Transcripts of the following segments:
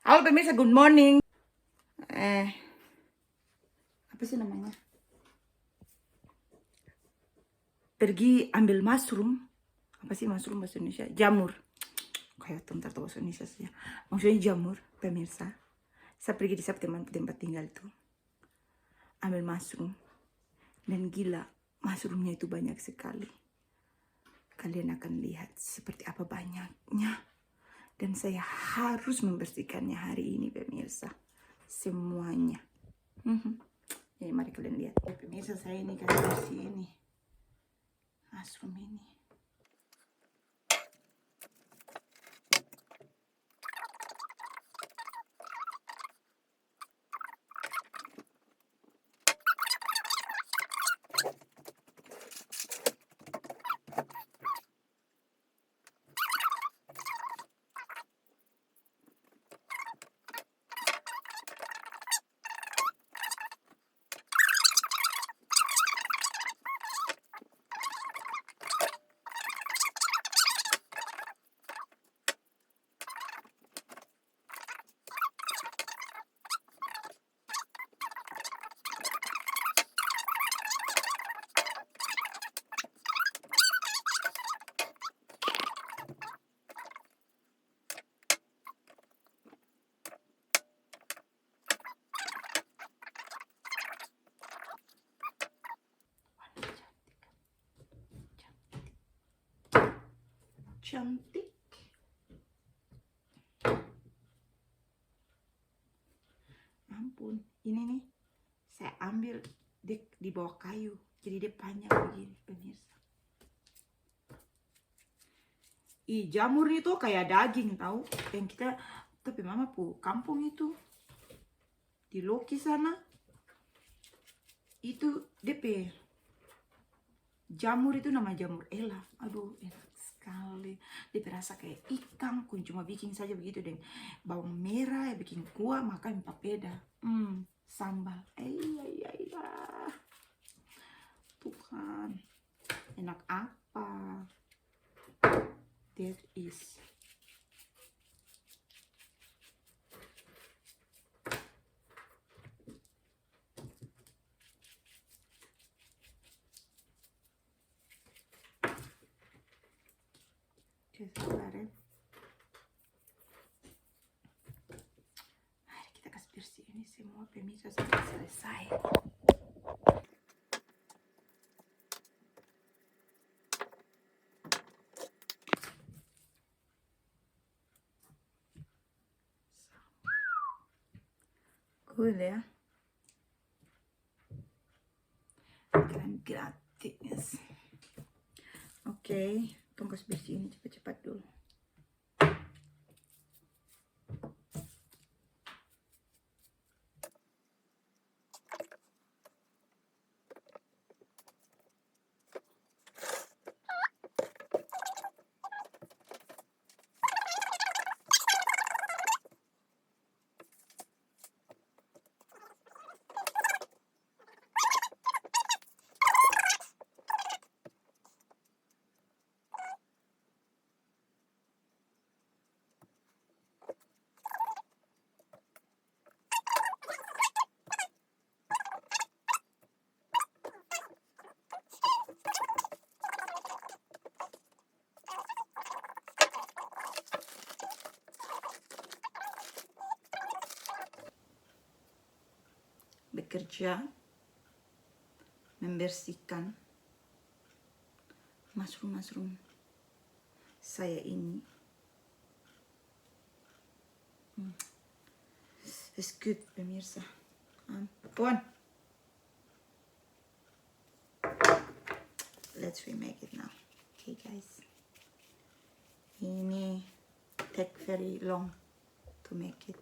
Halo pemirsa, good morning. Apa sih namanya? Pergi ambil mushroom. Apa sih mushroom bahasa Indonesia? Jamur. Kayak tentar tahu bahasa Indonesia sih ya. Maksudnya jamur, pemirsa. Saya pergi di tempat tinggal itu. Ambil mushroom. Dan gila, mushroomnya itu banyak sekali. Kalian akan lihat seperti apa banyaknya. Dan saya harus membersihkannya hari ini, pemirsa. Semuanya. Jadi mari kalian lihat. Pemirsa, saya ini kasih bersih ini. Mushroom ini. Cantik. Ampun, ini nih saya ambil di bawah kayu, jadi dia panjang begini, pemirsa. Jamur itu kayak daging tahu, yang kita tapi mama pu kampung itu di Loki sana itu DP jamur itu nama jamur ela. Aduh, enak sekali. Dia rasa kayak ikan, kun cuma bikin saja begitu dengan bawang merah ya, bikin kuah makan papeda. Sambal. Iya. Tuhan. Enak apa? That is. Sebentar ya. Mari kita kasih bersih ini semua pemirsa sampai selesai. Cool ya. Keren gratis. Oke, tunggu bersih ini cepat-cepat dulu. Bekerja membersihkan mushroom saya ini. It's good, pemirsa. Ampun. Let's remake it now. Okay, guys. Ini take very long to make it.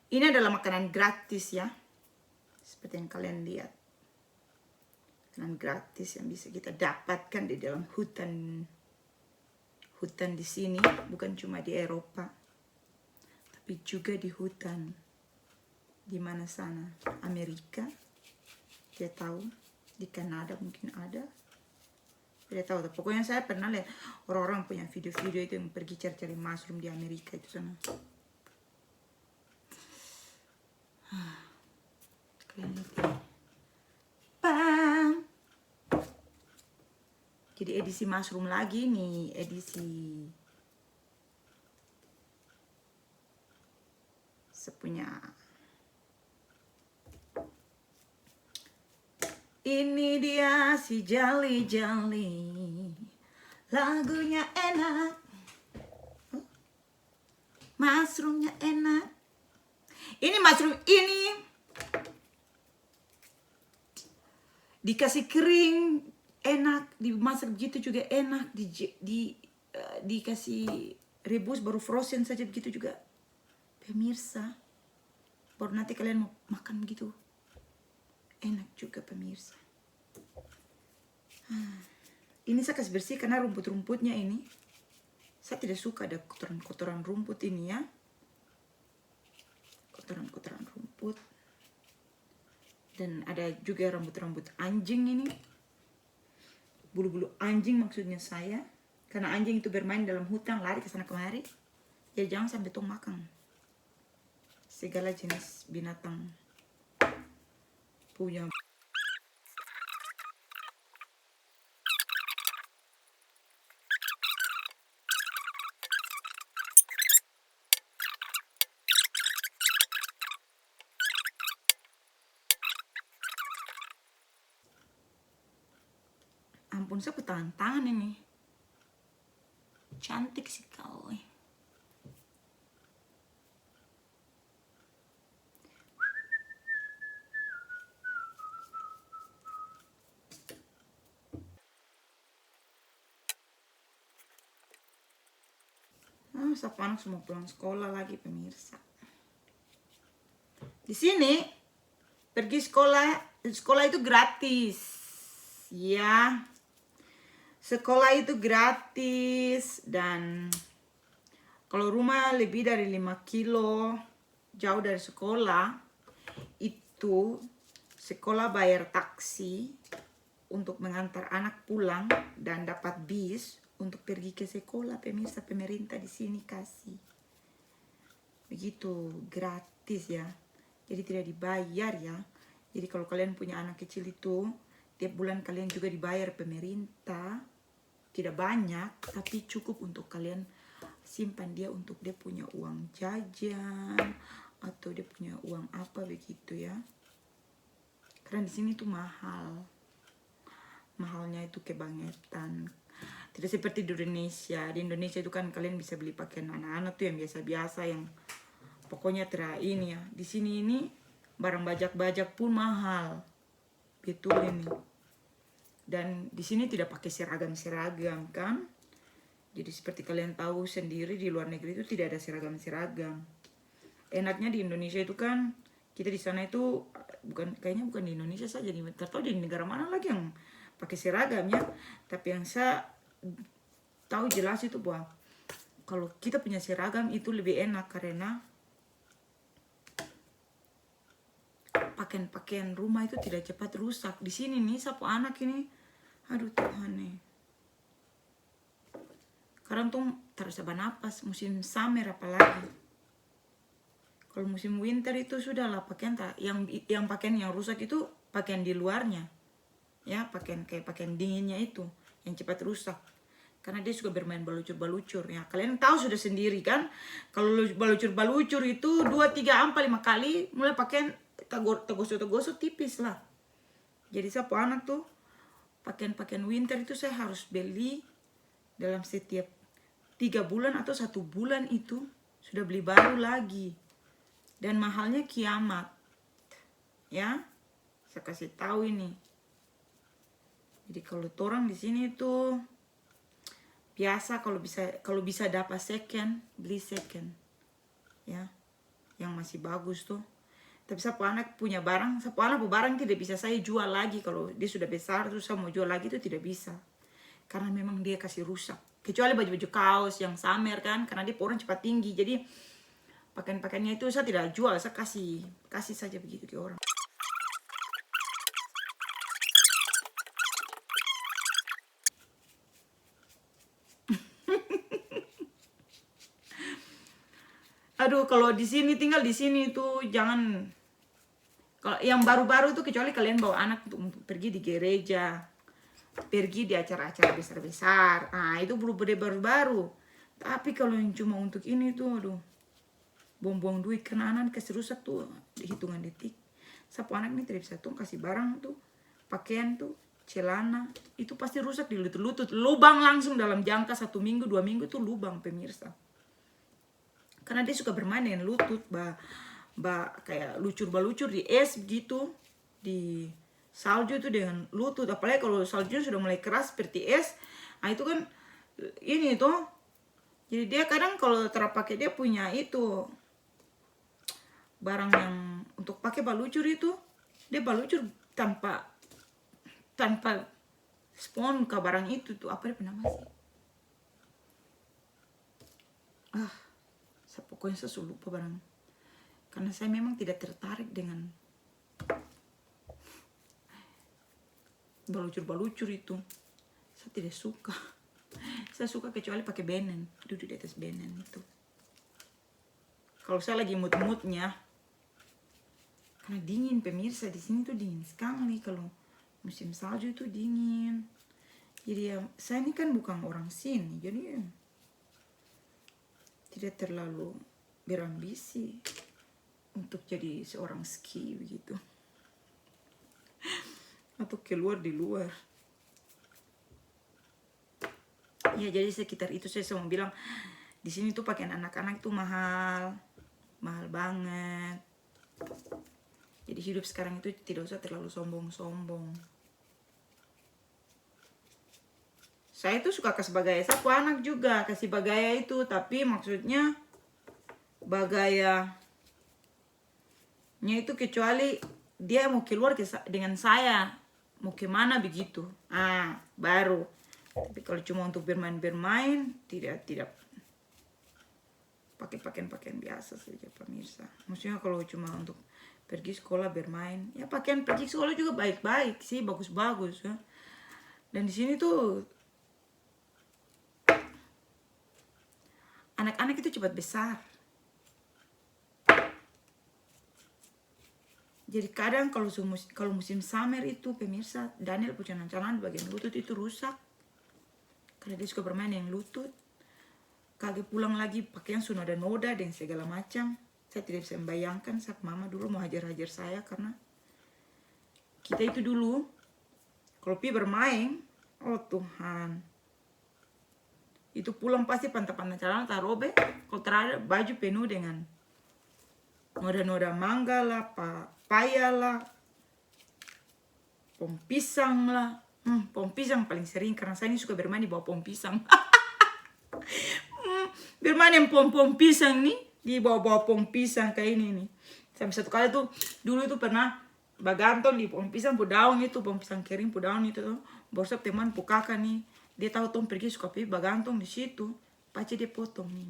Ini adalah makanan gratis ya. Seperti yang kalian lihat. Makanan gratis yang bisa kita dapatkan di dalam hutan di sini, bukan cuma di Eropa, tapi juga di hutan di mana sana, Amerika, dia tahu, di Kanada mungkin ada, Tidak tahu tuh. Pokoknya saya pernah lihat orang-orang punya video-video itu yang pergi cari-cari mushroom di Amerika itu sana. Kalian lihat ini. Bang. Jadi edisi mushroom lagi nih, edisi sepunya. Ini dia si jali-jali, lagunya enak, mushroomnya enak. Ini mushroom ini dikasih kering enak, dimasak begitu juga enak, dikasih rebus baru frozen saja begitu juga. Pemirsa, baru nanti kalian mau makan begitu enak juga pemirsa. Ini saya kasih bersih karena rumput-rumputnya ini saya tidak suka ada kotoran-kotoran rumput ini ya. Kotoran-kotoran rumput. Dan ada juga rambut-rambut anjing ini. Bulu-bulu anjing maksudnya saya. Karena anjing itu bermain dalam hutan, lari ke sana kemari. Ya jangan sampai tong makan segala jenis binatang punya. Ampun, saya tangan ini. Cantik sih kau. Siapa anak semua pulang sekolah lagi pemirsa. Di sini pergi sekolah itu gratis. Ya. Sekolah itu gratis dan kalau rumah lebih dari 5 kilo jauh dari sekolah itu sekolah bayar taksi untuk mengantar anak pulang dan dapat bis untuk pergi ke sekolah. Pemirsa, pemerintah di sini kasih begitu gratis ya, jadi tidak dibayar ya. Jadi kalau kalian punya anak kecil itu tiap bulan kalian juga dibayar pemerintah, tidak banyak tapi cukup untuk kalian simpan dia untuk dia punya uang jajan atau dia punya uang apa begitu ya. Karena di sini tuh mahalnya itu kebangetan. Tidak seperti di Indonesia. Di Indonesia itu kan kalian bisa beli pakaian anak-anak tuh yang biasa-biasa yang pokoknya ini ya. Di sini ini barang bajak-bajak pun mahal. Betul ini. Dan di sini tidak pakai seragam-seragam kan. Jadi seperti kalian tahu sendiri di luar negeri itu tidak ada seragam-seragam. Enaknya di Indonesia itu kan kita di sana itu kayaknya bukan di Indonesia saja, tahu di negara mana lagi yang pakai seragam ya. Tapi yang saya tahu jelas itu bahwa kalau kita punya seragam itu lebih enak karena pakaian rumah itu tidak cepat rusak. Di sini nih sapu anak ini, aduh Tuhan nih. Sekarang tuh terus napas musim summer apalagi. Kalau musim winter itu sudahlah pakaian yang pakaian yang rusak itu pakaian di luarnya. Ya, kayak pakaian dinginnya itu yang cepat rusak. Karena dia suka bermain balucur-balucur ya. Kalian tahu sudah sendiri kan, kalau balucur-balucur itu 2, 3, 4, 5 kali mulai pakaian tergosok-tergosok tipis lah. Jadi sapu anak tuh pakaian winter itu saya harus beli dalam setiap 3 bulan atau 1 bulan itu sudah beli baru lagi. Dan mahalnya kiamat. Ya. Saya kasih tahu ini. Jadi kalau orang di sini tuh biasa kalau bisa dapat second, beli second. Ya. Yang masih bagus tuh. Tapi sapu anak punya barang, sapu anak barang tidak bisa saya jual lagi. Kalau dia sudah besar terus saya mau jual lagi itu tidak bisa. Karena memang dia kasih rusak. Kecuali baju-baju kaos yang summer kan, karena dia orang cepat tinggi. Jadi pakaian-pakaiannya itu saya tidak jual, saya kasih saja begitu ke orang. Aduh, kalau di sini tinggal di sini tuh jangan, kalau yang baru-baru tuh kecuali kalian bawa anak untuk pergi di gereja, pergi di acara-acara besar-besar. Ah, itu belum baru-baru. Tapi kalau yang cuma untuk ini tuh, aduh, buang-buang duit. Karena anak kasih rusak tuh di hitungan detik. Sapu anak ini tidak bisa tuh kasih barang tuh, pakaian tuh, celana, itu pasti rusak di lutut-lutut. Lubang langsung dalam jangka 1 minggu, 2 minggu tuh lubang, pemirsa. Karena dia suka bermain dengan lutut, kayak lucur-balucur di es gitu, di salju itu dengan lutut. Apalagi kalau saljunya sudah mulai keras seperti es, nah itu kan ini tuh. Jadi dia kadang kalau terpakai dia punya itu barang yang untuk pakai balucur itu, dia balucur tanpa spon ke barang itu tuh, apa dia nama sih? Pokoknya saya lupa barang. Karena saya memang tidak tertarik dengan balucur-balucur itu. Saya tidak suka. Saya suka kecuali pakai benen, duduk di atas benen itu. Kalau saya lagi mood-moodnya, karena dingin, pemirsa, di sini tuh dingin sekali. Kalau musim salju itu dingin. Jadi ya, saya ini kan bukan orang sini, jadi ya, tidak terlalu berambisi untuk jadi seorang ski begitu, atau keluar di luar. Ya, jadi sekitar itu saya mau bilang, di sini tuh pakaian anak-anak tuh mahal banget. Jadi hidup sekarang itu tidak usah terlalu sombong-sombong. Saya tuh suka kasih bagaya sapu anak juga, kasih bagaya itu, tapi maksudnya bagayanya itu kecuali dia mau keluar dengan saya, mau kemana begitu, baru. Tapi kalau cuma untuk bermain-bermain, tidak pakai pakaian biasa saja, pemirsa. Maksudnya kalau cuma untuk pergi sekolah bermain, ya pakaian pergi sekolah juga baik-baik sih, bagus-bagus ya. Dan di sini tuh anak-anak itu cepat besar. Jadi kadang kalau musim summer itu, pemirsa, Daniel punya calon bagian lutut itu rusak. Karena dia suka bermain yang lutut. Kaget pulang lagi pakaian sudah ada noda dan segala macam. Saya tidak bisa membayangkan saat mama dulu mau hajar-hajar saya, karena kita itu dulu kalau pergi bermain, oh Tuhan, itu pulang pasti pantat-pantat celana tak robek. Kalau terada baju penuh dengan noda-noda mangga lah, papaya lah, pohon pisang lah. Pohon pisang paling sering, karena saya ini suka bermain di bawah pohon pisang. Bermain yang pohon pisang nih, di bawah pohon pisang kayak ini nih. Sampai satu kali tuh, dulu itu pernah bagantong di pohon pisang, daun itu, pohon pisang kering, daun itu tuh. Borsap teman kakak nih, dia tahu Tom pergi suka pergi bagantong di situ. Pace dia potong nih,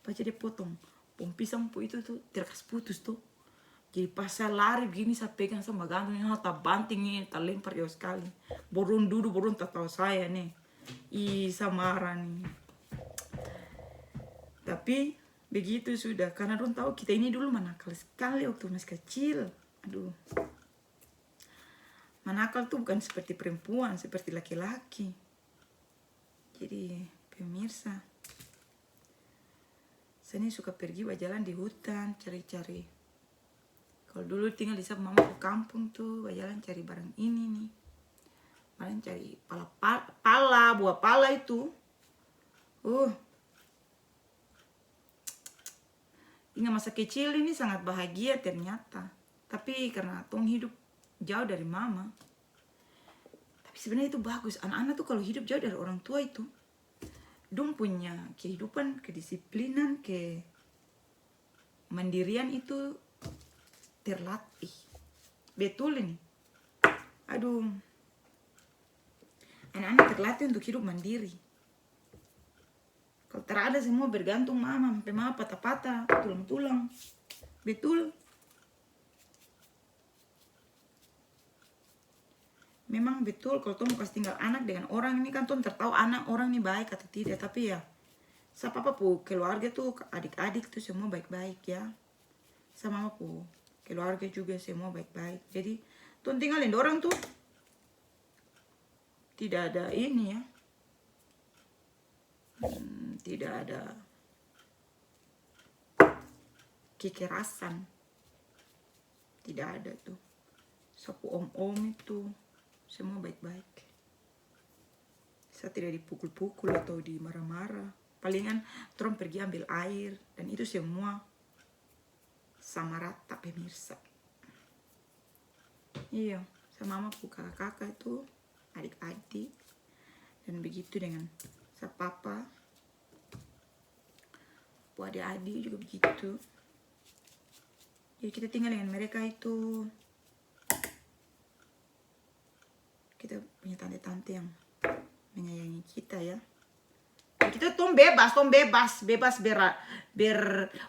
pace dia potong. Pohon pisang itu tuh terkas putus tuh. Jadi pas saya lari begini, saya pegang sama bagantong, tak banting nih, tak lempar jauh sekali. Borun duduk, borun tak tahu saya nih. Saya marah nih. Tapi begitu sudah, karena dong tahu kita ini dulu manakal sekali waktu masih kecil. Aduh, manakal tuh bukan seperti perempuan, seperti laki-laki. Jadi pemirsa, saya ini suka pergi berjalan di hutan, cari-cari. Kalau dulu tinggal di sana mama ke kampung tuh, berjalan cari barang ini nih. Barang cari pala, buah pala itu. Ingat masa kecil ini sangat bahagia ternyata. Tapi karena tong hidup jauh dari mama. Tapi sebenarnya itu bagus. Anak-anak tuh kalau hidup jauh dari orang tua itu, dong punya kehidupan, kedisiplinan, kemandirian itu terlatih. Betul ini. Aduh. Anak-anak terlatih untuk hidup mandiri. Kalau terada semua bergantung mama, sampai mama patah-patah, tulang-tulang. Betul. Memang betul kalau tom kasih tinggal anak dengan orang ini kan tom tertahu anak orang ini baik atau tidak. Tapi ya Sa papa pu keluarga tuh, adik-adik tuh semua baik-baik ya. Sama mama pu keluarga juga semua baik-baik. Jadi tuh tinggalin orang tuh tidak ada ini ya, tidak ada kekerasan, tidak ada tuh. Sapu om-om itu semua baik-baik. Saya tidak dipukul-pukul atau dimarah-marah. Palingan Trump pergi ambil air, dan itu semua sama rata pemirsa. Iya, sama mama pu kakak-kakak itu adik-adik, dan begitu dengan sa papa pu adik-adik juga begitu. Jadi kita tinggal dengan mereka itu, kita punya tante-tante yang menyayangi kita ya. Kita bebas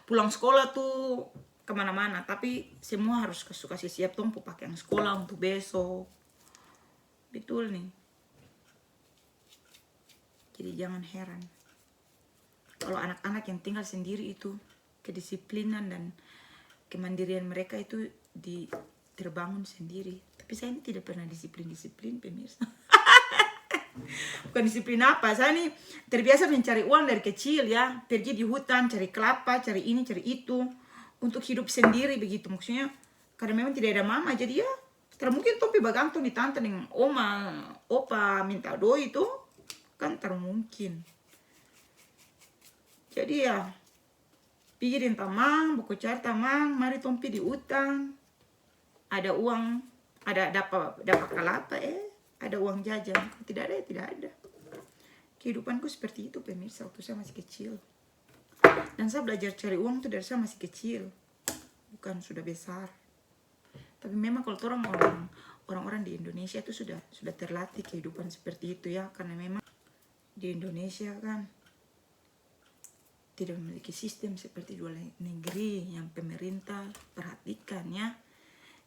pulang sekolah tuh kemana-mana, tapi semua harus kasih siap tong pakaian sekolah untuk besok. Betul nih. Jadi jangan heran kalau anak-anak yang tinggal sendiri itu, kedisiplinan dan kemandirian mereka itu terbangun sendiri. Tapi saya ini tidak pernah disiplin pemirsa. Bukan disiplin apa, saya ini terbiasa mencari uang dari kecil ya. Pergi di hutan, cari kelapa, cari ini, cari itu, untuk hidup sendiri begitu. Maksudnya karena memang tidak ada mama, jadi ya termungkin topi bagantung di tante dengan oma, opa minta doi itu kan termungkin. Jadi ya pikirin tamang, buku cari tamang, mari tompi di hutan, ada uang, ada dapat kelapa ada uang jajan. Tidak ada, tidak ada. Kehidupanku seperti itu pemirsa waktu saya masih kecil. Dan saya belajar cari uang tuh dari saya masih kecil, bukan sudah besar. Tapi memang kalau orang-orang di Indonesia itu sudah terlatih kehidupan seperti itu ya, karena memang di Indonesia kan tidak memiliki sistem seperti dua negeri yang pemerintah perhatikan ya.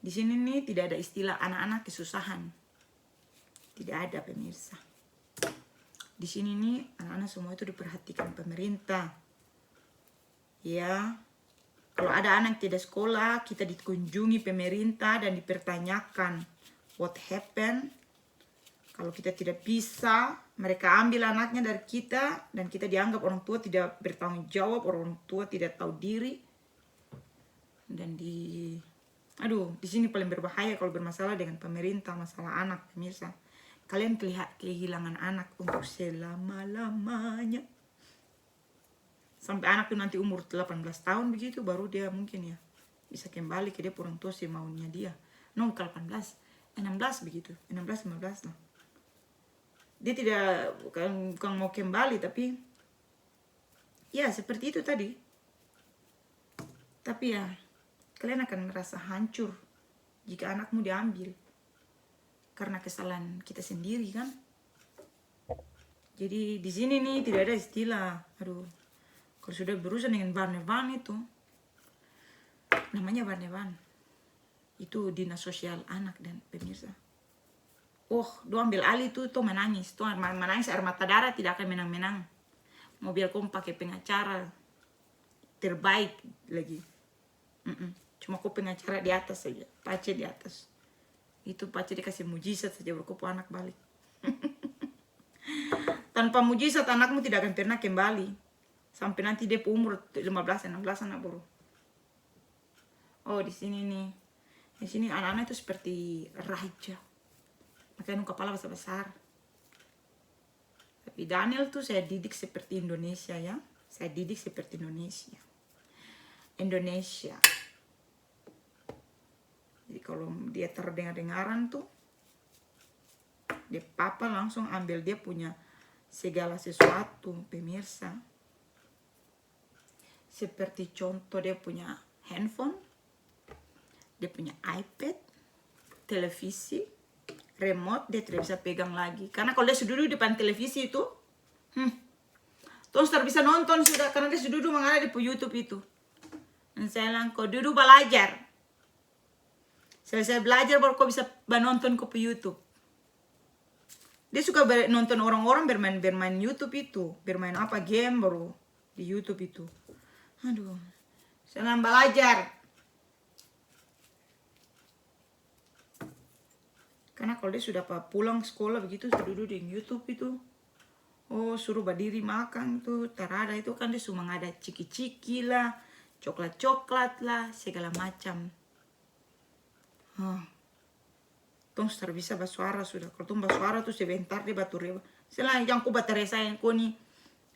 Di sini nih tidak ada istilah anak-anak kesusahan. Tidak ada pemirsa. Di sini nih anak-anak semua itu diperhatikan pemerintah. Ya. Kalau ada anak tidak sekolah, kita dikunjungi pemerintah dan dipertanyakan what happened. Kalau kita tidak bisa, mereka ambil anaknya dari kita dan kita dianggap orang tua tidak bertanggung jawab, orang tua tidak tahu diri. Dan di sini paling berbahaya kalau bermasalah dengan pemerintah, masalah anak pemirsa. Kalian kehilangan anak untuk selama-lamanya. Sampai anak itu nanti umur 18 tahun begitu, baru dia mungkin ya bisa kembali ke dia orang tua semaunya dia. No, ke 18, 16 begitu, 16, 15 lah. Dia tidak bukan mau kembali, tapi ya seperti itu tadi. Tapi ya kalian akan merasa hancur jika anakmu diambil karena kesalahan kita sendiri kan. Jadi di sini nih tidak ada istilah, kalau sudah berurusan dengan Barnevan itu, namanya Barnevan, itu dinas sosial anak dan pemirsa. Do ambil alih tuh menangis, menangis air mata darah, tidak akan menang-menang. Mau biar kau pakai pengacara terbaik lagi, cuma kau pengacara di atas saja, pace di atas. Itu pace dikasih mujizat saja baru kau anak balik. Tanpa mujizat anakmu tidak akan pernah kembali. Sampai nanti dia umur 15-16 anak baru. Di sini nih. Di sini anak-anak itu seperti raja. Makanya kepala besar-besar. Tapi Daniel tuh saya didik seperti Indonesia ya. Saya didik seperti Indonesia. Jadi kalau dia terdengar-dengaran tuh, dia papa langsung ambil dia punya segala sesuatu pemirsa. Seperti contoh dia punya handphone, dia punya iPad, televisi, remote dia tidak bisa pegang lagi. Karena kalau dia sudah duduk depan televisi itu, terus bisa nonton sudah, karena dia sudah duduk mengalir di YouTube itu. Dan saya bilang, kau duduk belajar. Saya belajar baru kau bisa nonton ke YouTube. Dia suka nonton orang-orang bermain YouTube itu, bermain apa game baru di YouTube itu. Aduh, senang belajar. Karena kalau dia sudah pulang sekolah begitu, duduk di YouTube itu, oh suruh berdiri makan tuh, terada itu kan dia cuma ada ciki-ciki lah, coklat-coklat lah, segala macam. Tong sudah bisa bersuara sudah. Kalau tong bersuara tuh sebentar dia batu reba. Selain yang ku baterai sayang kau nih,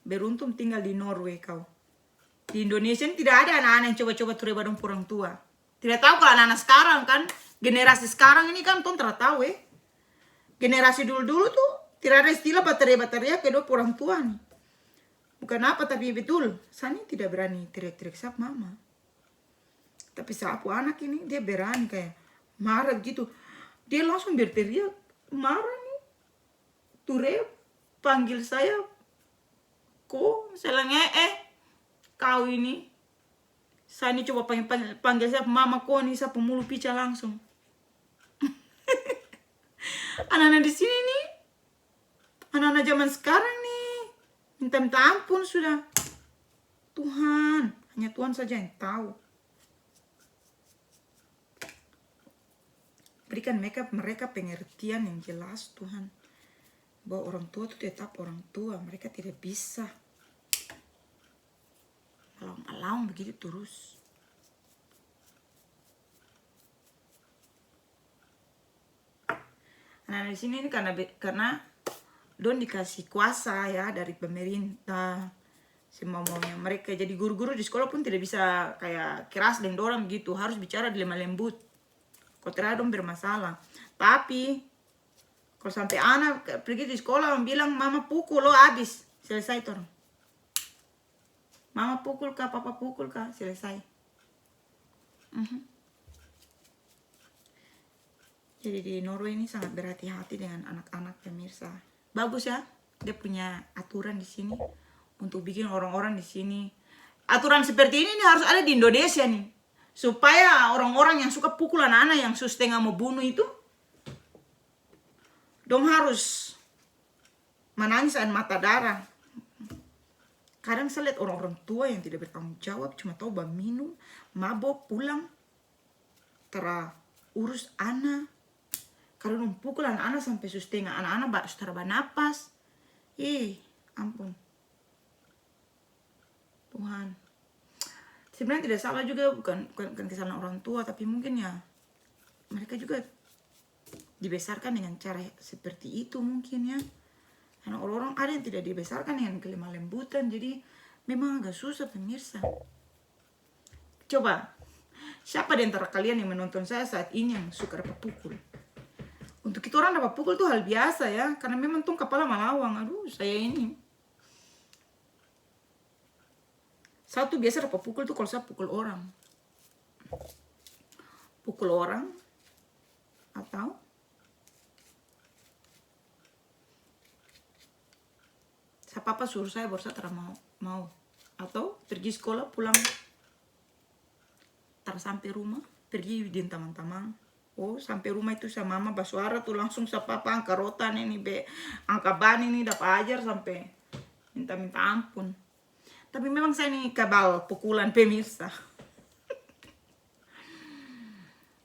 beruntung tinggal di Norway kau. Di Indonesia ini tidak ada anak-anak yang coba-coba tureba dong orang tua. Tidak tahu kalau anak-anak sekarang kan, generasi sekarang ini kan tong tidak tahu Generasi dulu-dulu tuh tidak ada istilah baterai-baterai kedua orang tua nih. Bukan apa tapi betul, Sani tidak berani teriak-teriak sap mama. Tapi sapu anak ini dia berani kayak marah gitu. Dia langsung berteriak, marah nih. Ture panggil saya, kok selangnya kau ini. Sani coba panggil saya mama kok nih, saya pemulu pica langsung. Anak-anak di sini nih, anak-anak zaman sekarang nih, minta ampun sudah. Tuhan, hanya Tuhan saja yang tahu. Berikan mereka pengertian yang jelas Tuhan. Bahwa orang tua itu tetap orang tua, mereka tidak bisa alang-alang begitu terus. Nah di sini ini karena don dikasih kuasa ya dari pemerintah, semau-maunya mereka. Jadi guru-guru di sekolah pun tidak bisa kayak keras dan dorang gitu, harus bicara di lemah lembut. Kalau tidak dong bermasalah. Tapi kalau sampai anak pergi di sekolah bilang mama pukul lo habis, selesai tuh. Mama pukul kah, papa pukul kah, selesai. Jadi di Norway ini sangat berhati-hati dengan anak-anak pemirsa. Bagus ya, dia punya aturan di sini untuk bikin orang-orang di sini. Aturan seperti ini harus ada di Indonesia nih, supaya orang-orang yang suka pukul anak-anak yang setengah mau bunuh itu, dong harus menangis air mata darah. Kadang saya lihat orang-orang tua yang tidak bertanggung jawab, cuma tahu minum, mabok, pulang, urus anak. Kalau dong pukul anak-anak sampai setengah, anak-anak sudah bernapas. Ampun. Tuhan. Sebenarnya tidak salah juga, bukan kesalahan orang tua, tapi mungkin ya mereka juga dibesarkan dengan cara seperti itu mungkin ya. Karena orang-orang ada yang tidak dibesarkan dengan kelemah lembutan, jadi memang agak susah pemirsa. Coba, siapa di antara kalian yang menonton saya saat ini yang suka dapat pukul? Untuk kita orang dapat pukul tuh hal biasa ya, karena memang tuh kepala malawang. Aduh, saya ini. Satu biasa dapat pukul tuh kalau saya pukul orang. Pukul orang atau papa suruh saya baru saya mau atau pergi sekolah pulang sampai rumah pergi di teman-teman. Oh sampai rumah itu sama mama bersuara tuh langsung sa papa angka rotan ini angka ban ini dapat ajar sampai minta ampun. Tapi memang saya ini kabal pukulan pemirsa.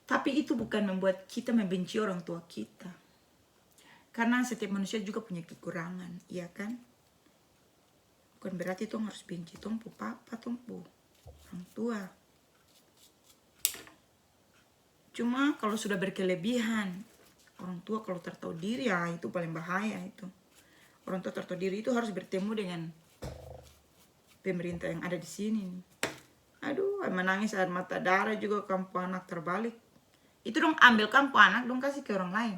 Tapi itu bukan membuat kita membenci orang tua kita, karena setiap manusia juga punya kekurangan, iya kan? Bukan berarti tong harus benci tong pu papa, tong pu orang tua. Cuma kalau sudah berkelebihan, orang tua kalau tertahu diri ya itu paling bahaya itu. Orang tua tertahu diri itu harus bertemu dengan pemerintah yang ada di sini. Aduh, menangis air mata darah juga kampu anak terbalik. Itu dong ambil kampu anak dong kasih ke orang lain.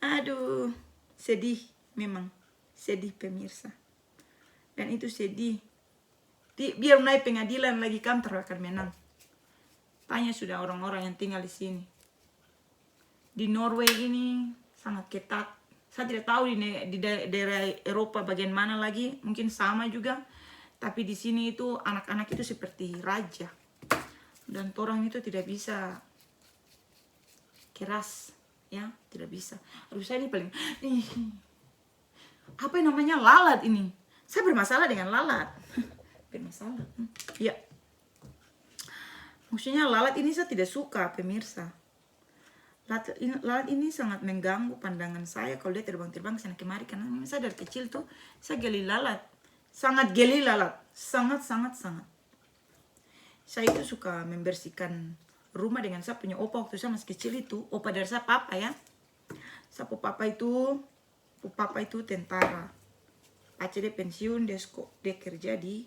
Aduh, sedih. Memang sedih pemirsa. Dan itu sedih. Biar naik pengadilan lagi kantor akan menang. Tanya sudah orang-orang yang tinggal di sini. Di Norway ini sangat ketat. Saya tidak tahu di daerah Eropa bagian mana lagi. Mungkin sama juga. Tapi di sini itu anak-anak itu seperti raja. Dan orang itu tidak bisa keras. Ya, tidak bisa. Aduh saya ini paling... apa yang namanya lalat ini. Saya bermasalah dengan lalat. Bermasalah. Ya. Maksudnya lalat ini saya tidak suka, pemirsa. Lalat ini sangat mengganggu pandangan saya kalau dia terbang-terbang sana kemari. Karena saya dari kecil tuh, saya geli lalat. Sangat geli lalat. Sangat. Saya itu suka membersihkan rumah dengan saya punya opa waktu saya masih kecil itu. Opa dari saya papa ya. Saya papa itu tentara. Aceh dia pensiun, dia kerja di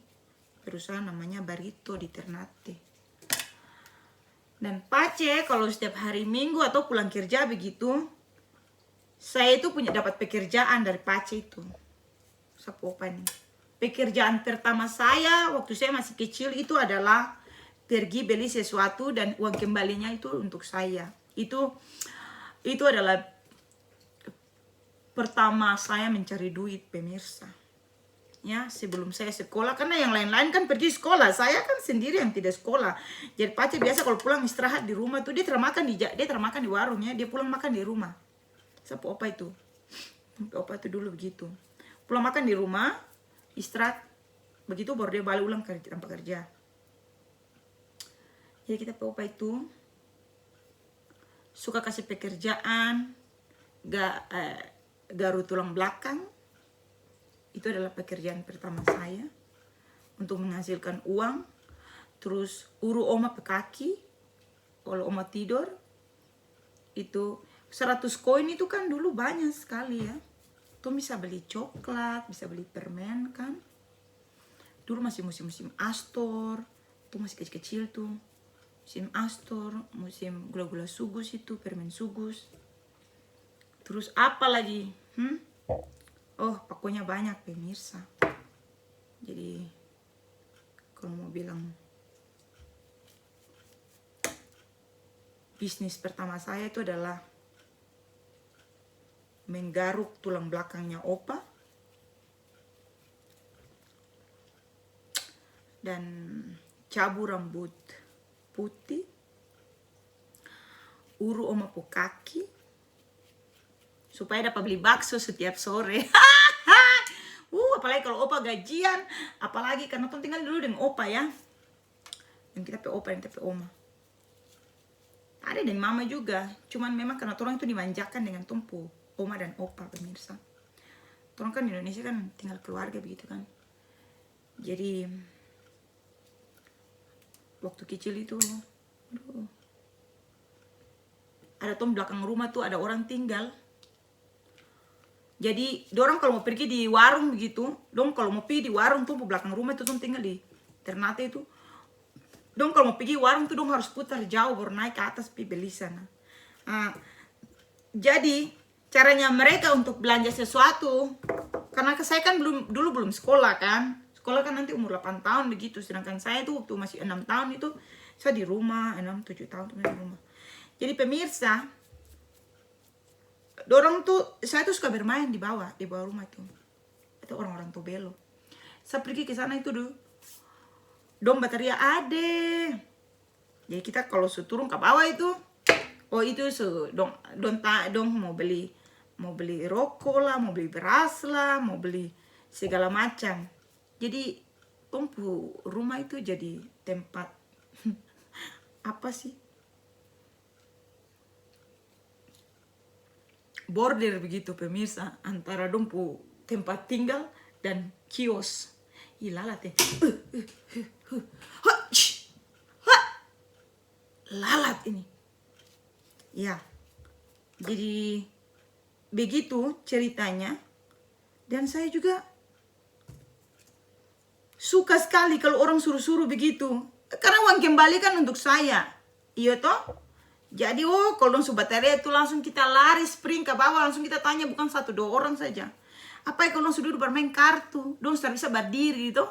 perusahaan namanya Barito di Ternate. Dan Pace kalau setiap hari Minggu atau pulang kerja begitu, saya itu dapat pekerjaan dari Pace itu. Sapopa ini. Pekerjaan pertama saya waktu saya masih kecil itu adalah pergi beli sesuatu dan uang kembalinya itu untuk saya. Itu adalah pertama saya mencari duit, pemirsa. Ya, sebelum saya sekolah, karena yang lain-lain kan pergi sekolah, saya kan sendiri yang tidak sekolah. Jadi Pace biasa kalau pulang istirahat di rumah tuh dia termakan di warung ya, dia pulang makan di rumah. Siapa opa itu? Opa itu dulu begitu. Pulang makan di rumah, istirahat, begitu baru dia balik ulang tanpa kerja. Jadi kita opa itu suka kasih pekerjaan, garuk tulang belakang. Itu adalah pekerjaan pertama saya untuk menghasilkan uang. Terus uru oma pe kaki kalau oma tidur. Itu 100 koin itu kan dulu banyak sekali ya. Tuh bisa beli coklat, bisa beli permen kan. Dulu masih musim-musim Astor. Tuh masih kecil-kecil tuh. Musim Astor, musim gula-gula sugus itu, permen sugus. Terus apa lagi? Oh, pokoknya banyak, pemirsa. Jadi, kalau mau bilang bisnis pertama saya itu adalah menggaruk tulang belakangnya opa. Dan cabur rambut putih. Uru oma po kaki. Supaya dapat beli bakso setiap sore. Apalagi kalau opa gajian, apalagi karena tuh tinggal dulu dengan opa ya. Yang kita pe opa, yang kita pe oma. Ada dan mama juga, cuman memang karena orang itu dimanjakan dengan tumpu oma dan opa, pemirsa. Orang kan di Indonesia kan tinggal keluarga begitu kan. Jadi waktu kecil itu, ada tuh belakang rumah tuh ada orang tinggal. Jadi, dorang kalau mau pergi di warung begitu, dong kalau mau pergi di warung tuh belakang rumah itu tuh tinggal di Ternate itu. Dong kalau mau pergi warung tuh dong harus putar jauh baru naik ke atas pergi beli sana. Jadi, caranya mereka untuk belanja sesuatu, karena saya kan dulu belum sekolah kan. Sekolah kan nanti umur 8 tahun begitu, sedangkan saya tuh waktu masih 6 tahun itu saya di rumah, 6-7 tahun di rumah. Jadi pemirsa, saya tuh suka bermain di bawah rumah itu. Itu orang-orang Tobelo. Saya pergi ke sana itu dulu. Dong bateria ade. Jadi kita kalau turun ke bawah itu, oh itu dong mau beli rokok lah, mau beli beras lah, mau beli segala macam. Jadi rumah itu jadi tempat apa sih? Border begitu pemirsa antara dompu tempat tinggal dan kios. Lalat ya. Lalat ini. Ya. Jadi begitu ceritanya. Dan saya juga suka sekali kalau orang suruh-suruh begitu. Karena uang kembali kan untuk saya. Iya toh? Jadi kalau dong baterai itu langsung kita lari sprint ke bawah, langsung kita tanya bukan 1-2 orang saja. Apa ya kalau dong sudah bermain kartu, dong sudah bisa berdiri itu.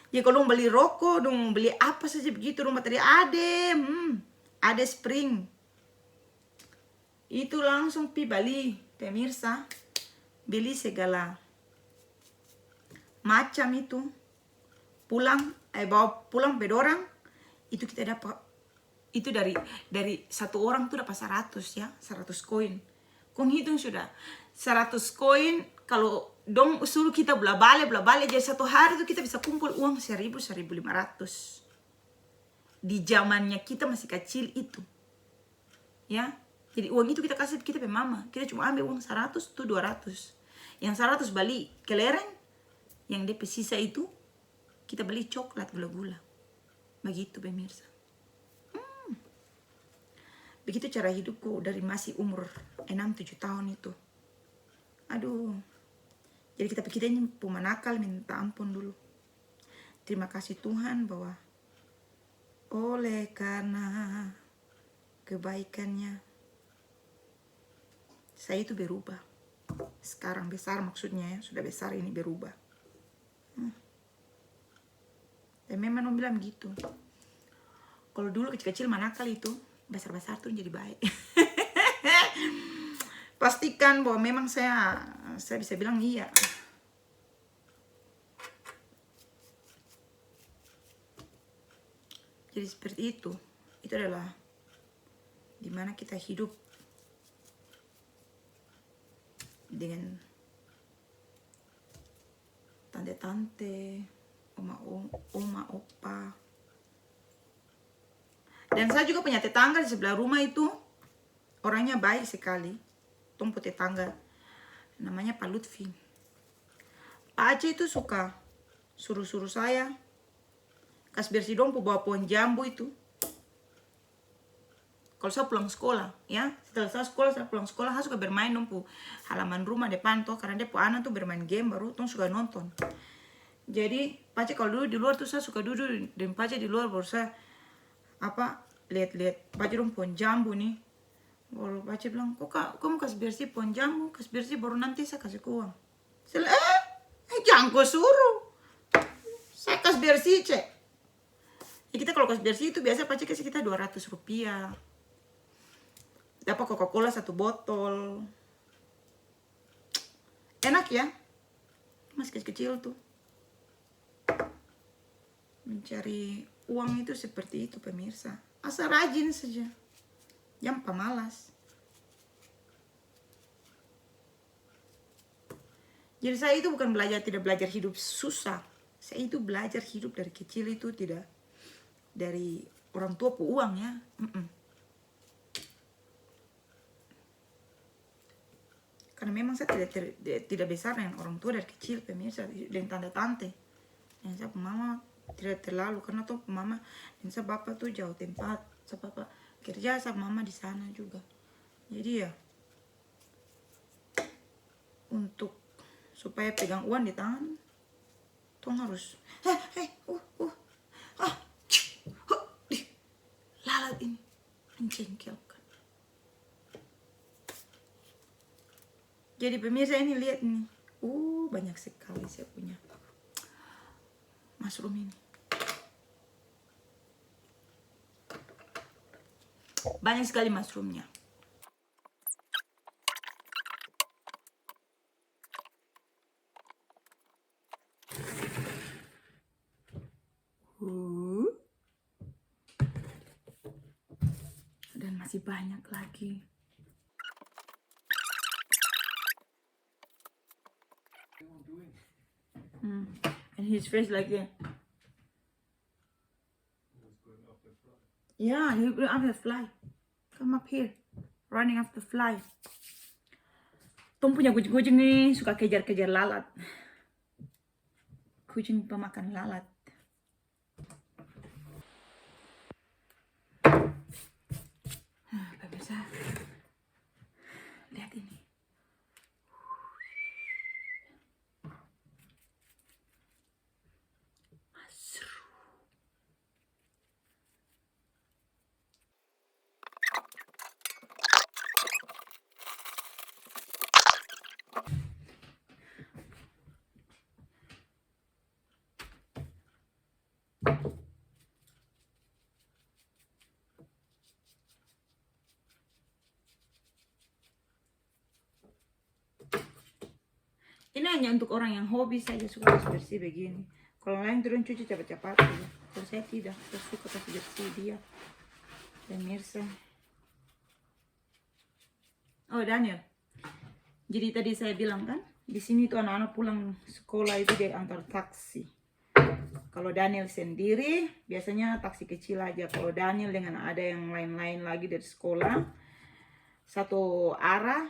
Ya kalau dong beli rokok, dong beli apa saja begitu, dong baterai ada spring. Itu langsung pi beli, pemirsa. Beli segala macam itu. Bawa pulang bedorang, itu kita dapat. Itu dari satu orang tuh dapat 100 ya, 100 koin. Kong hitung sudah. 100 koin, kalau dong suruh kita bela balik jadi satu hari tuh kita bisa kumpul uang 1.000-1.500 di zamannya kita masih kecil itu, ya. Jadi uang itu kita kasih kita pe mama, kita cuma ambil uang 100 tuh 200, yang 100 beli kelereng, yang DP sisa itu kita beli coklat gula-gula, begitu pemirsa. Begitu cara hidupku dari masih umur 6-7 tahun itu. Aduh. Jadi kita pikirnya pemanakal, minta ampun dulu. Terima kasih Tuhan bahwa oleh karena kebaikannya saya itu berubah. Sekarang besar maksudnya ya, sudah besar ini berubah. Dan memang orang bilang gitu. Kalau dulu kecil-kecil manakal itu, besar-besar tuh jadi baik. Pastikan bahwa memang saya bisa bilang iya. Jadi seperti itu adalah dimana kita hidup dengan tante-tante, oma, opa. Dan saya juga punya tetangga di sebelah rumah itu, orangnya baik sekali. Tumpu tetangga, namanya Pak Lutfi. Pak Aceh itu suka suruh-suruh saya kas bersih dong bawa pohon jambu itu. Kalau saya pulang sekolah, ya, setelah saya pulang sekolah, saya suka bermain dong halaman rumah depan tuh, karena dia anak tuh bermain game baru, tuh suka nonton. Jadi Pak Aceh kalau dulu di luar tuh saya suka duduk dan Pak Aceh di luar baru saya lihat Pak Aceh dong pohon jambu nih. Baru Pak Aceh bilang, kok kamu kasih bersih pohon jambu, kasih bersih baru nanti saya kasih uang. Saya bilang, jangan kau suruh, saya kasih bersih cek. Ya, kita kalau kasih bersih itu biasa Pak Aceh kasih kita 200 rupiah. Dapat Coca-Cola 1 botol. Enak ya, masih kecil-kecil tuh. Mencari uang itu seperti itu pemirsa. Asal rajin saja. Jangan pemalas. Jadi saya itu bukan tidak belajar hidup susah. Saya itu belajar hidup dari kecil itu tidak dari orang tua uang ya. Karena memang saya tidak besar dengan orang tua dari kecil pemirsa, dengan tante-tante. Dan saya mama tidak terlalu, karena tuh mama dan saya bapak tuh jauh tempat. Saya bapak kerja, saya mama di sana juga. Jadi ya untuk supaya pegang uang di tangan tuh harus lalat ini menjengkelkan. Jadi pemirsa ini lihat nih, banyak sekali saya punya mushroom ini. Banyak sekali mushroomnya. Dan masih banyak lagi. And his face like that. Yeah, he going after the fly. Come up here, running after the fly. Tom punya kucing-kucing nih suka kejar-kejar lalat. Kucing pemakan lalat. Pemirsa, lihat ini. Ini hanya untuk orang yang hobi saja suka bersih begini. Kalau lain turun cuci cepat-cepat ya. Kalau saya tidak, saya suka kasih bersih dia. Pemirsa. Oh Daniel, Jadi tadi saya bilang kan, di sini tuh anak-anak pulang sekolah itu dia antar taksi. Kalau Daniel sendiri, biasanya taksi kecil aja. Kalau Daniel dengan ada yang lain-lain lagi dari sekolah, satu arah,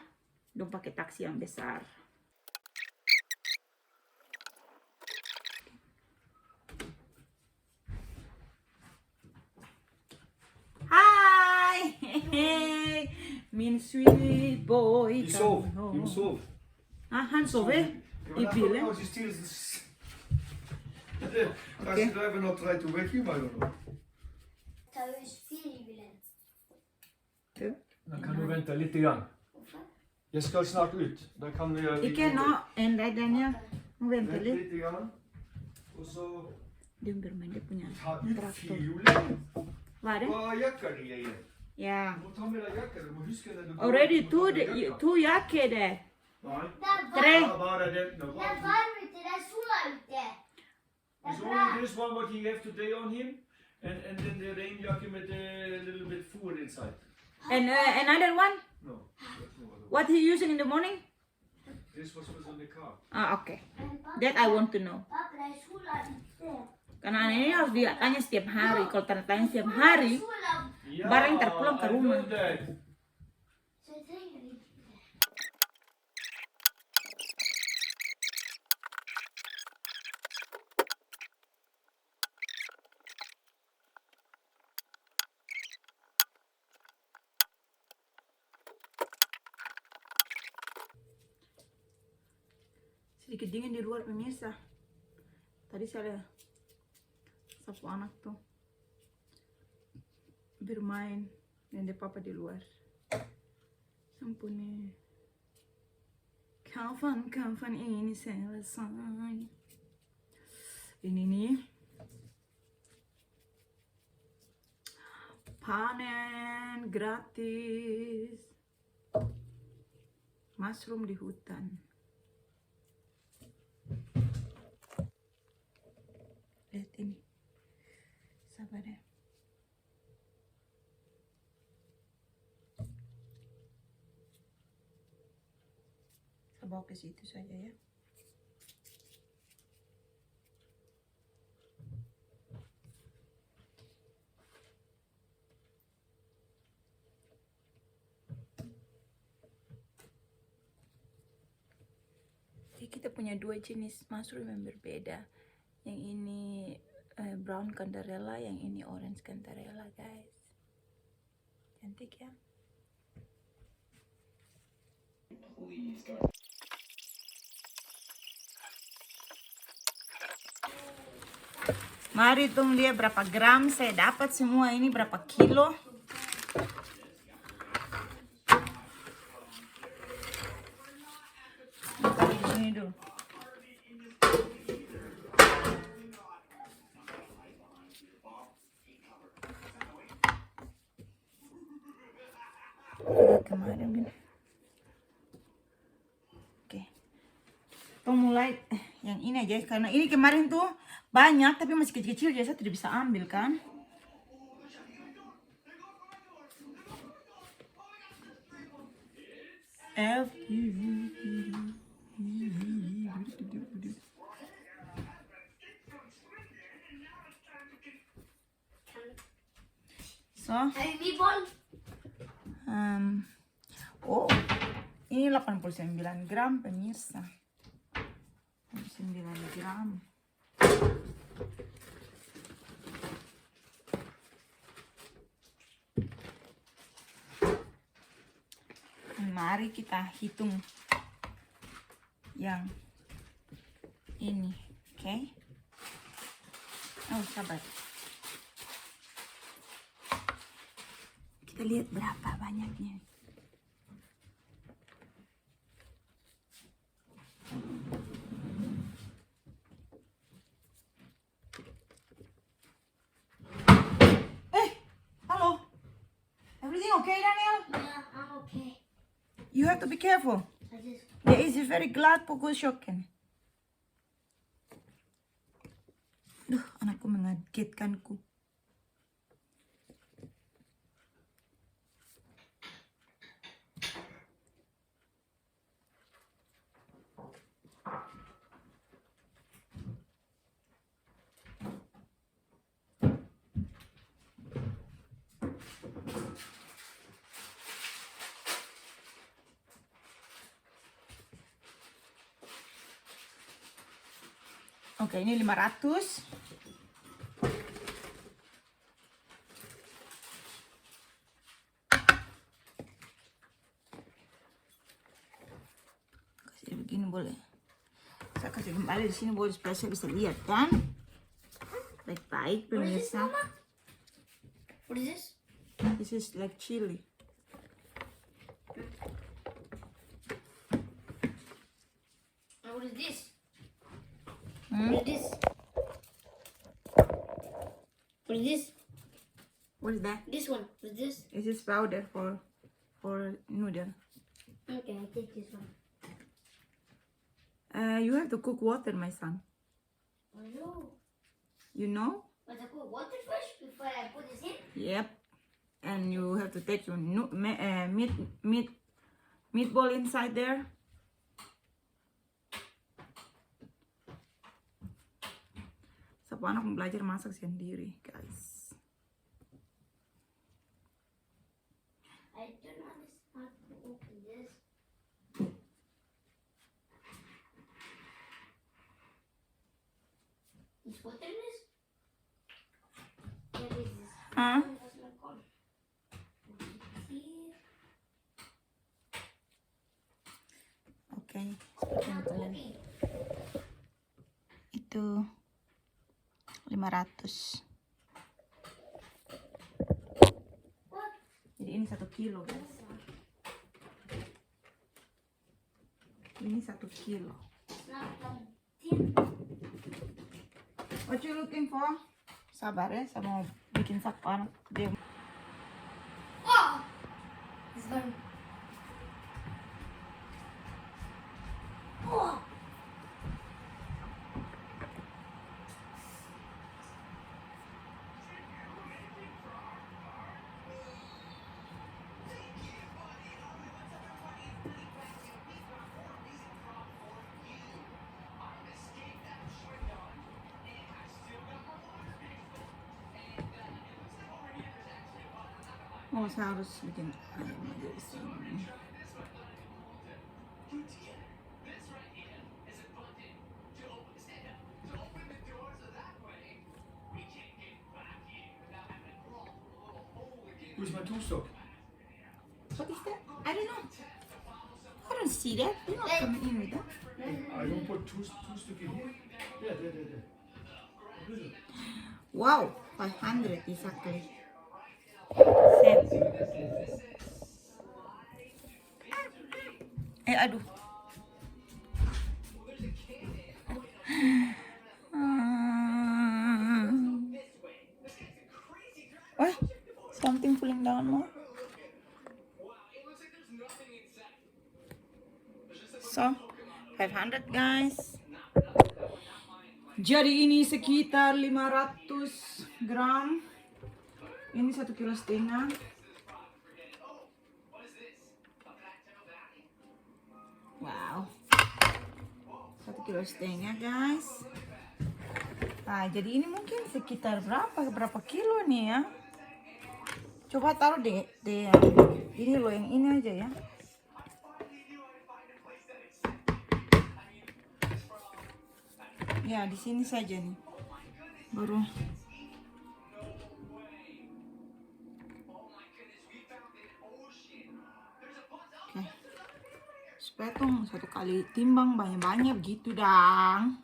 dong pakai taksi yang besar. Hi! Min sweet boy. Die sov. Die sov. Ah, han sover i bilen. Als je stil is. Als je daar even nog try to wake you, maar dan. Thuis 4 bilen. Dan kan du vänta lite grann. Jag ska snart ut. Då kan vi göra Ikke nå, enda Daniel. Må vente Vänta litt. lite grann. Och så Dia bermain, dia punya ta ut traktor. fiolen. Hva er det? Vad jackar ni igen? Ja. Du må ta med dig jackan. Du må huska när du går. Already Du må ta med jackan. two jakker der. Nej. Tre. Ja, bara den. Det er varmt ute, det er sola ute. Det There's er only bra. this one what he left today on him. And then the rain jacket with a little bit food inside. And another one? No. That's no other one. What he using in the morning? This was on the car. Ah, okay. Men pappa, That I want to know. pappa, det er sola ute. Karena ini harus dia tanya setiap hari. Kalau tanya setiap hari, Sola. barang terpulang ke I rumah. know that. Så jeg trenger ikke det. Sedikit dingin di luar pemirsa. Tadi saya sapu anak tuh bermain dan dia papa di luar. Ampuni. Kapan ini selesai. Ini nih panen gratis mushroom di hutan. Lihat ini, sabar ya. Saya bawa ke situ saja ya. Jadi kita punya dua jenis mushroom yang berbeda. Yang ini brown cantarella, yang ini orange cantarella, guys. Cantik ya. Mari hitung dia berapa gram saya dapat semua ini, berapa kilo. Taruh di sini dulu. Kemarin gini. Oke. Tong mulai yang ini aja karena ini kemarin tuh banyak tapi masih kecil-kecil jadi saya tidak bisa ambil kan. So, Har vi boll? oh, ini 89 gram pemirsa. 89 gram. Mari kita hitung yang ini, oke? Oh, sabar. Kita lihat berapa banyaknya. Halo. Everything okay, Daniel? Yeah, I'm okay. You have to be careful. I just Dia is very glad på chocken. Duh, anakku mengagetkanku. Oke, ini 500. Kasih begini boleh. Saya kasih kembali di sini boleh supaya saya bisa lihat kan. Baik-baik pemirsa. What is this? This is like chili. And what is this? Hmm? What is this? What is this? What is that? This one. What is this? This is powder for noodle. Okay, I take this one. You have to cook water, my son. I know. You know? But I put water first before I put this in. Yep. And you have to take your meatball inside there. Siapa anak mau belajar masak sendiri, guys. I don't know how to open this. Is water in this? What is this? Huh? That's not gone. Here. Oke. Seperti yang kalian. Okay. Itu 500. What? Jadi ini 1 kilo, guys. Ini 1 kilo. It's not done. Tin. What you looking for? Sabar ya, saya mau bikin sapan. Dia Oh! It's gone. Oh! oh, saya harus bikin ayam aja di sini. Where's my two-stock? What is that? I don't know. I don't see that. You're not coming in with that. I don't put two-stock in here. There. What is it? Wow, 500 exactly. Set. Aduh. Wah, something pulling down more. So, 500 guys. Jadi ini sekitar 500 gram. Ini 1,5 kilo. Wow. 1,5 kilo guys. Nah, jadi ini mungkin sekitar berapa kilo nih ya? Coba taruh deh ini loh, yang ini aja ya. Ya, di sini saja nih. Baru. Oke. Supaya tuh satu kali timbang banyak-banyak gitu dang.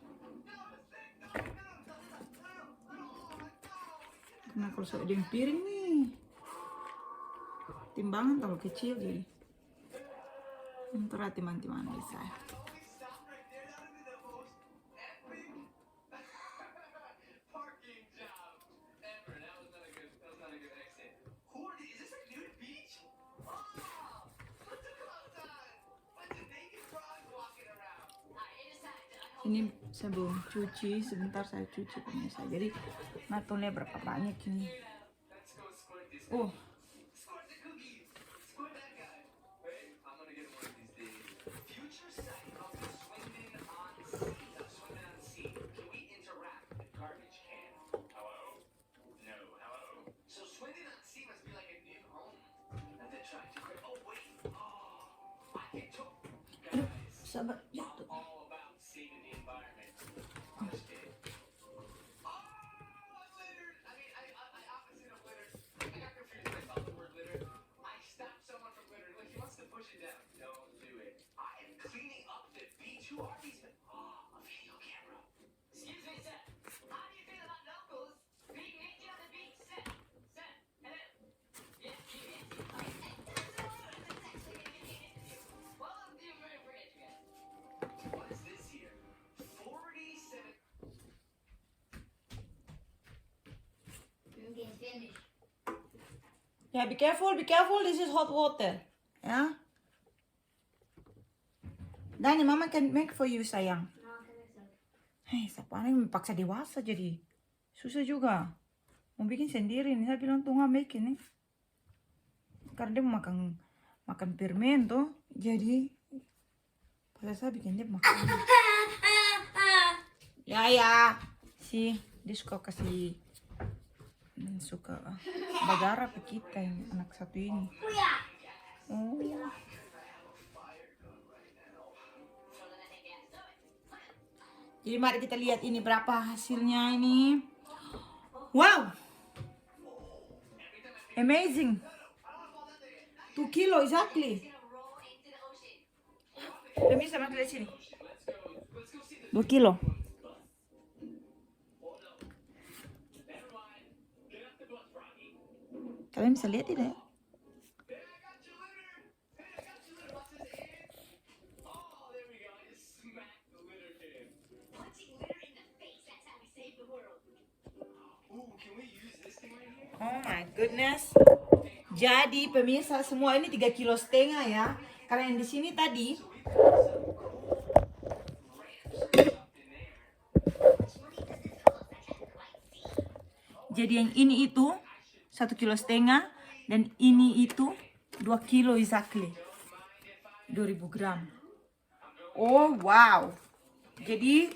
Karena kalau saya ada yang piring nih, timbangan terlalu kecil jadi. Ntar teman-teman bisa. Ini saya belum cuci, sebentar saya cuci pemirsa. Jadi matulnya berapa banyak ini? Oh, sabar jatuh. Ya, be careful, this is hot water. Ya. Dani, mama can make for you, sayang. Hei, siapa yang paksa dewasa jadi susah juga. Mau bikin sendiri nih, saya bilang tuh nggak bikin nih. Karena dia mau makan permen tuh, jadi pada saya bikin dia makan. Ya, dia suka kasih suka bagara ke kita yang anak satu ini. Oh. Jadi mari kita lihat ini berapa hasilnya ini. Wow, amazing. 2 kilo exactly. Demi sama lihat sini. 2 kilo. Kalian bisa lihat tidak? Oh my goodness. Jadi pemirsa semua ini 3,5 kilo ya. Karena yang di sini tadi jadi yang ini itu 1,5 kilo dan ini itu 2 kilo exactly. 2000 gram. Oh wow. Jadi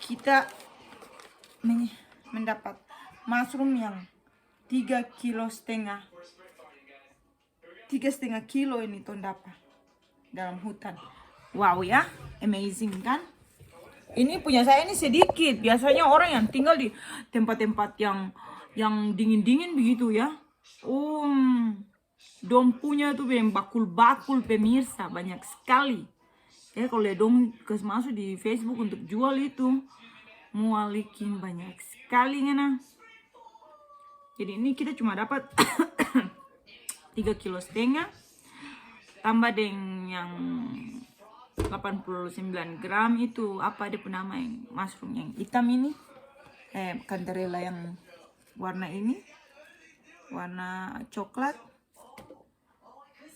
kita mendapat mushroom yang 3,5 kilo. 3,5 kilo ini tuh dapat dalam hutan. Wow ya, amazing kan? Ini punya saya ini sedikit. Biasanya orang yang tinggal di tempat-tempat yang dingin-dingin begitu ya. Dong punya tuh yang bakul-bakul pemirsa banyak sekali. Ya kalau lihat dong masuk di Facebook untuk jual itu mualikin banyak sekali ngana. Jadi ini kita cuma dapat 3,5 kilo tambah dengan yang 89 gram itu apa dia nama yang mushroom yang hitam ini, cantarella yang warna ini, warna coklat,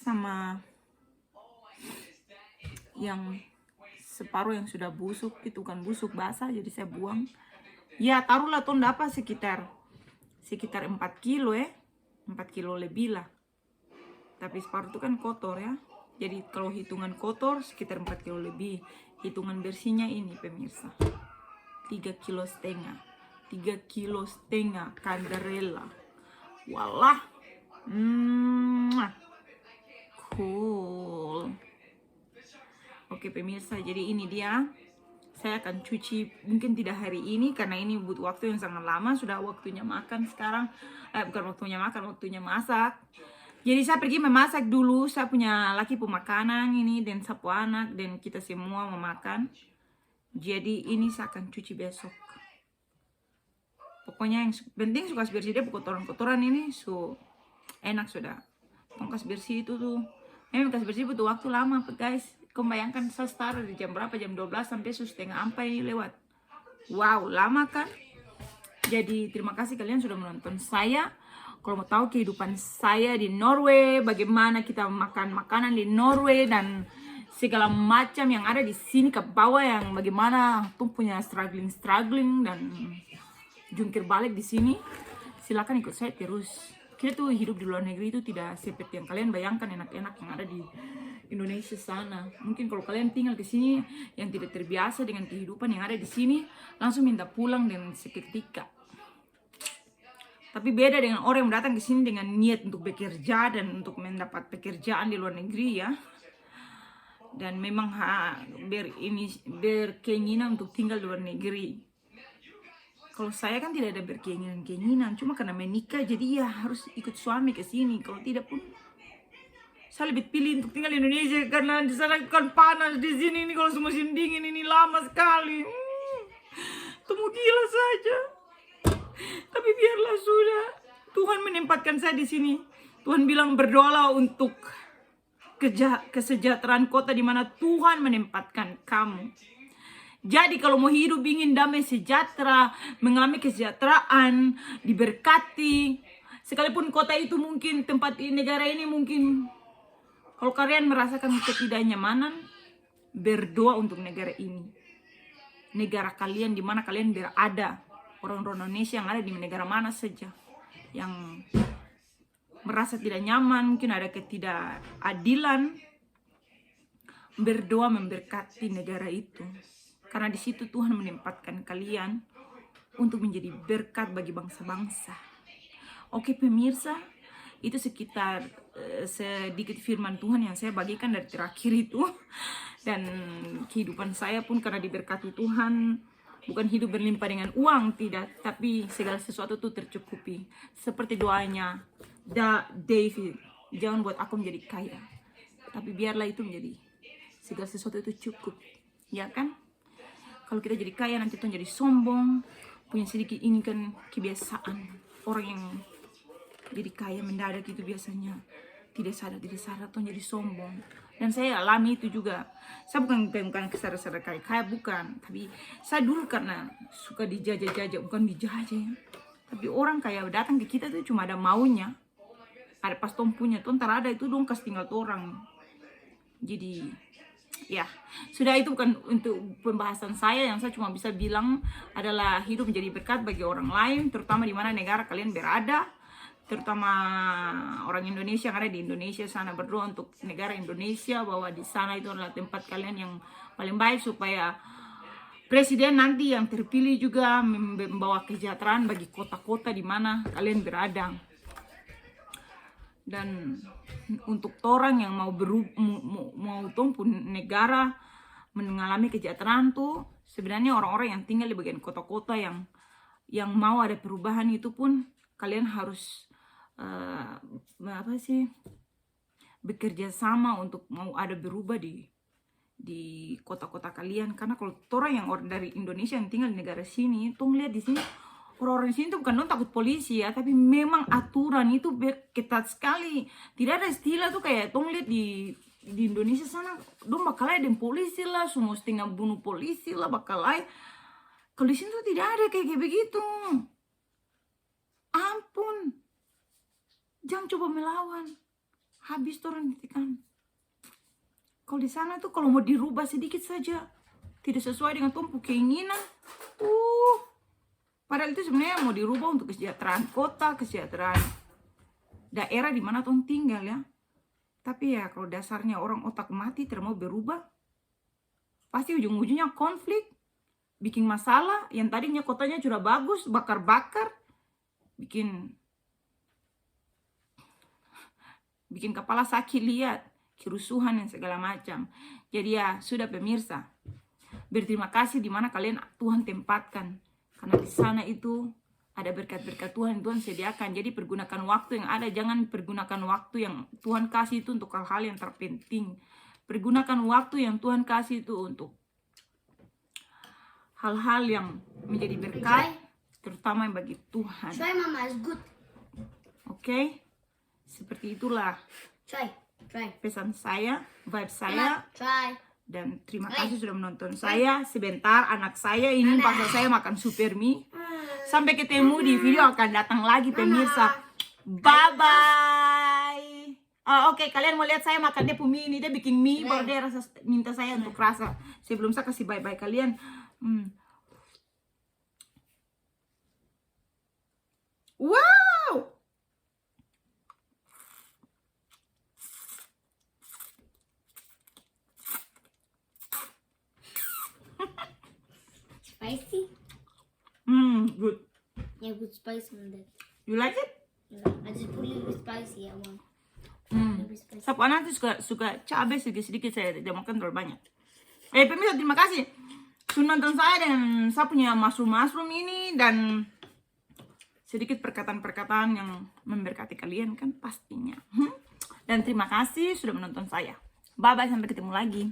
sama yang separuh yang sudah busuk itu kan busuk basah jadi saya buang. Ya taruhlah tuh dapat sekitar 4 kilo 4 kilo lebih lah. Tapi separuh itu kan kotor ya. Jadi kalau hitungan kotor sekitar 4 kilo lebih. Hitungan bersihnya ini pemirsa. 3,5 kilo. 3,5 kilo cantarella. Walah. Cool. Oke pemirsa, jadi ini dia. Saya akan cuci mungkin tidak hari ini karena ini butuh waktu yang sangat lama. Sudah waktunya makan sekarang. Bukan waktunya makan, waktunya masak. Jadi saya pergi memasak dulu. Saya punya laki pemakanan ini dan sapu anak dan kita semua memakan. Jadi ini saya akan cuci besok. Pokoknya yang penting suka bersih dia kotoran-kotoran ini enak sudah. Tongkas bersih itu tuh. Memang kas bersih butuh waktu lama guys. Kau bayangkan saya start dari jam berapa? Jam 12 sampai 1:30 ini lewat. Wow, lama kan? Jadi terima kasih kalian sudah menonton saya. Kalau mau tahu kehidupan saya di Norway, bagaimana kita makan makanan di Norway dan segala macam yang ada di sini ke bawah yang bagaimana tuh punya struggling dan jungkir balik di sini, silakan ikut saya terus. Kita tuh hidup di luar negeri itu tidak seperti yang kalian bayangkan enak-enak yang ada di Indonesia sana. Mungkin kalau kalian tinggal ke sini yang tidak terbiasa dengan kehidupan yang ada di sini, langsung minta pulang dengan seketika. Tapi beda dengan orang yang datang ke sini dengan niat untuk bekerja dan untuk mendapat pekerjaan di luar negeri ya. Dan memang berkeinginan untuk tinggal di luar negeri. Kalau saya kan tidak ada berkeinginan, cuma karena menikah jadi ya harus ikut suami ke sini. Kalau tidak pun saya lebih pilih untuk tinggal di Indonesia karena di sana kan panas, di sini ini kalau musim dingin ini lama sekali. Temu gila saja. Tapi biarlah sudah. Tuhan menempatkan saya di sini. Tuhan bilang berdoalah untuk kesejahteraan kota di mana Tuhan menempatkan kamu. Jadi kalau mau hidup ingin damai sejahtera, mengalami kesejahteraan, diberkati, sekalipun kota itu mungkin tempat negara ini mungkin kalau kalian merasakan ketidaknyamanan, berdoa untuk negara ini. Negara kalian di mana kalian berada. Orang-orang Indonesia yang ada di negara mana saja. Yang merasa tidak nyaman, mungkin ada ketidakadilan. Berdoa memberkati negara itu. Karena di situ Tuhan menempatkan kalian untuk menjadi berkat bagi bangsa-bangsa. Oke pemirsa, itu sekitar sedikit firman Tuhan yang saya bagikan dari terakhir itu. Dan kehidupan saya pun karena diberkati Tuhan, bukan hidup berlimpah dengan uang, tidak, tapi segala sesuatu itu tercukupi. Seperti doanya David, jangan buat aku menjadi kaya, tapi biarlah itu menjadi segala sesuatu itu cukup, ya kan? Kalau kita jadi kaya nanti tuh jadi sombong, punya sedikit ini kan kebiasaan orang yang jadi kaya mendadak itu biasanya tidak sadar tuh jadi sombong. Dan saya alami itu juga. Saya bukan kesadaran kaya bukan, tapi saya dulu karena suka dijajah-jajah, bukan dijajah ya. Tapi orang kayak datang ke kita tuh cuma ada maunya. Ada pas tong punya, tong ada itu dong kasih tinggal tuh orang. Jadi ya, sudah itu bukan untuk pembahasan saya. Yang saya cuma bisa bilang adalah hidup menjadi berkat bagi orang lain, terutama di mana negara kalian berada. Terutama orang Indonesia yang ada di Indonesia sana, berdoa untuk negara Indonesia bahwa di sana itu adalah tempat kalian yang paling baik supaya presiden nanti yang terpilih juga membawa kesejahteraan bagi kota-kota di mana kalian berada. Dan untuk orang yang mau tumpun negara mengalami kesejahteraan tuh sebenarnya orang-orang yang tinggal di bagian kota-kota yang mau ada perubahan itu pun kalian harus bekerja sama untuk mau ada berubah di kota-kota kalian. Karena kalau orang yang dari Indonesia yang tinggal di negara sini tuh lihat di sini orang-orang sini tuh bukan dong takut polisi ya, tapi memang aturan itu ketat sekali. Tidak ada istilah tuh kayak tong lihat di Indonesia sana dong bakal ada polisi lah, semua setengah bunuh polisi lah bakal ada. Kalau di sini tuh tidak ada kayak begitu. Ampun, jangan coba melawan, habis orang ditikan. Kalau di sana tuh kalau mau dirubah sedikit saja tidak sesuai dengan tumpu keinginan, padahal itu sebenarnya mau dirubah untuk kesejahteraan kota, kesejahteraan daerah di mana tuh tinggal ya. Tapi ya kalau dasarnya orang otak mati tidak mau berubah, pasti ujung-ujungnya konflik, bikin masalah. Yang tadinya kotanya sudah bagus, bakar-bakar, bikin kepala sakit lihat, kerusuhan dan segala macam. Jadi ya sudah pemirsa, berterima kasih di mana kalian Tuhan tempatkan, karena di sana itu ada berkat-berkat Tuhan yang Tuhan sediakan. Jadi pergunakan waktu yang ada, jangan pergunakan waktu yang Tuhan kasih itu untuk hal-hal yang terpenting. Pergunakan waktu yang Tuhan kasih itu untuk hal-hal yang menjadi berkat, terutama bagi Tuhan. Try, Mama, it's good. Oke? Seperti itulah Try. pesan saya, vibe saya. Mama, try. Dan terima kasih sudah menonton saya. Sebentar anak saya ini paksa saya makan super mie. Sampai ketemu di video akan datang lagi pemirsa. Bye bye. Oke, kalian mau lihat saya makan dia mie ini, dia bikin mie baru dia minta saya untuk rasa. Sebelum saya kasih bye bye kalian. Wow. Spicy? Good. Yeah, good spice on that. You like it? No, I just put a little bit spicy. I want. Sapu anak tuh suka cabai sedikit-sedikit, saya tidak makan terlalu banyak. Pemirsa, terima kasih sudah nonton saya dan saya punya mushroom ini dan sedikit perkataan-perkataan yang memberkati kalian kan pastinya. Dan terima kasih sudah menonton saya. Bye bye, sampai ketemu lagi.